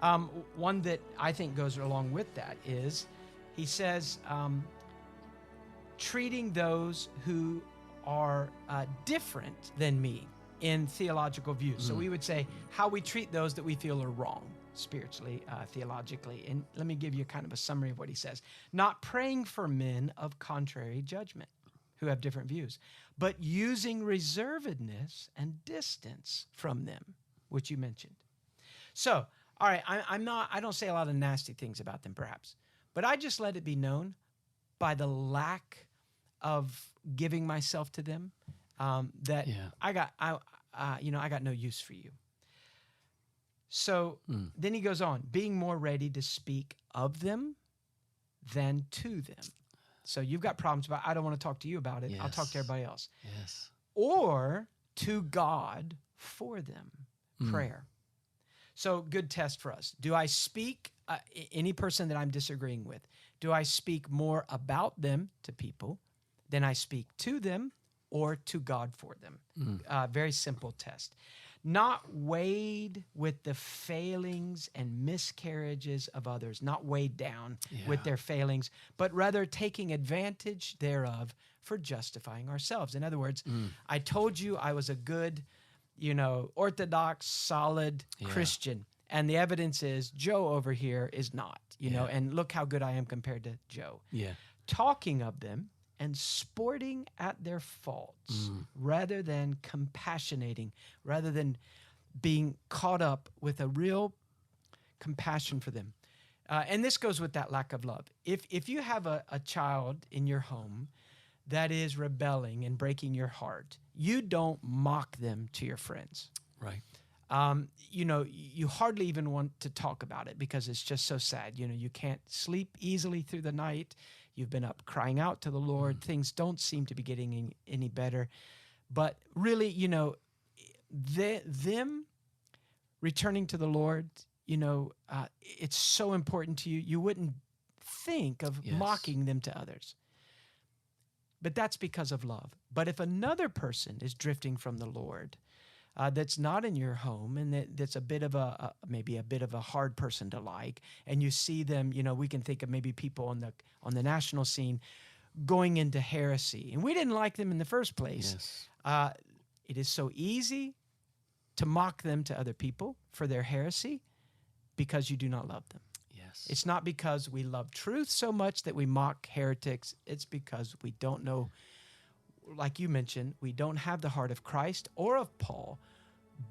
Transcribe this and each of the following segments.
One that I think goes along with that is, he says, treating those who are different than me in theological views. So we would say how we treat those that we feel are wrong spiritually, theologically. And let me give you kind of a summary of what he says. Not praying for men of contrary judgment who have different views, but using reservedness and distance from them, which you mentioned. So, all right, I don't say a lot of nasty things about them perhaps, but I just let it be known by the lack of giving myself to them, that I got no use for you. So then he goes on, being more ready to speak of them than to them. So you've got problems, but I don't want to talk to you about it. I'll talk to everybody else. Yes. Or to God for them, prayer. So good test for us. Do I speak, any person that I'm disagreeing with, do I speak more about them to people than I speak to them or to God for them? Very simple test. Not weighed with the failings and miscarriages of others, not weighed down with their failings, but rather taking advantage thereof for justifying ourselves. In other words, I told you I was a good, orthodox, solid Christian. And the evidence is Joe over here is not, and look how good I am compared to Joe. Yeah. Talking of them and sporting at their faults rather than compassionating, rather than being caught up with a real compassion for them. And this goes with that lack of love. If you have a child in your home that is rebelling and breaking your heart, you don't mock them to your friends. Right. You hardly even want to talk about it because it's just so sad. You can't sleep easily through the night. You've been up crying out to the Lord. Things don't seem to be getting any better. But really, them returning to the Lord, it's so important to you. You wouldn't think of mocking them to others. But that's because of love. But if another person is drifting from the Lord, that's not in your home, and that's a bit of maybe a bit of a hard person to like, and you see them, we can think of maybe people on the national scene going into heresy, and we didn't like them in the first place. Yes. It is so easy to mock them to other people for their heresy because you do not love them. Yes. It's not because we love truth so much that we mock heretics. It's because we don't know, like you mentioned, we don't have the heart of Christ or of Paul,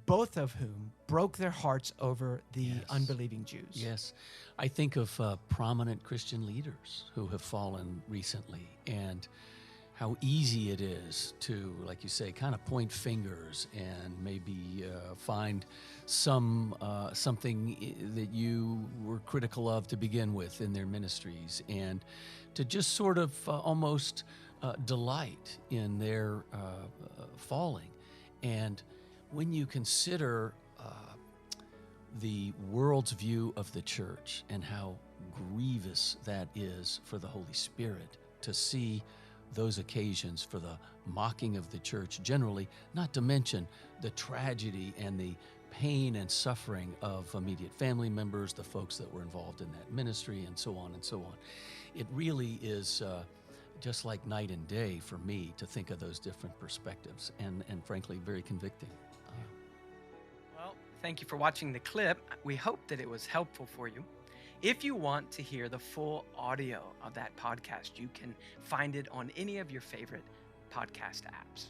both of whom broke their hearts over the unbelieving Jews. Yes. I think of prominent Christian leaders who have fallen recently, and how easy it is to, like you say, kind of point fingers and maybe find something that you were critical of to begin with in their ministries, and to just sort of almost delight in their falling. And when you consider the world's view of the church and how grievous that is for the Holy Spirit to see those occasions for the mocking of the church generally, not to mention the tragedy and the pain and suffering of immediate family members, the folks that were involved in that ministry, and so on and so on. It really is just like night and day for me to think of those different perspectives, and frankly, very convicting. Well, thank you for watching the clip. We hope that it was helpful for you. If you want to hear the full audio of that podcast, you can find it on any of your favorite podcast apps.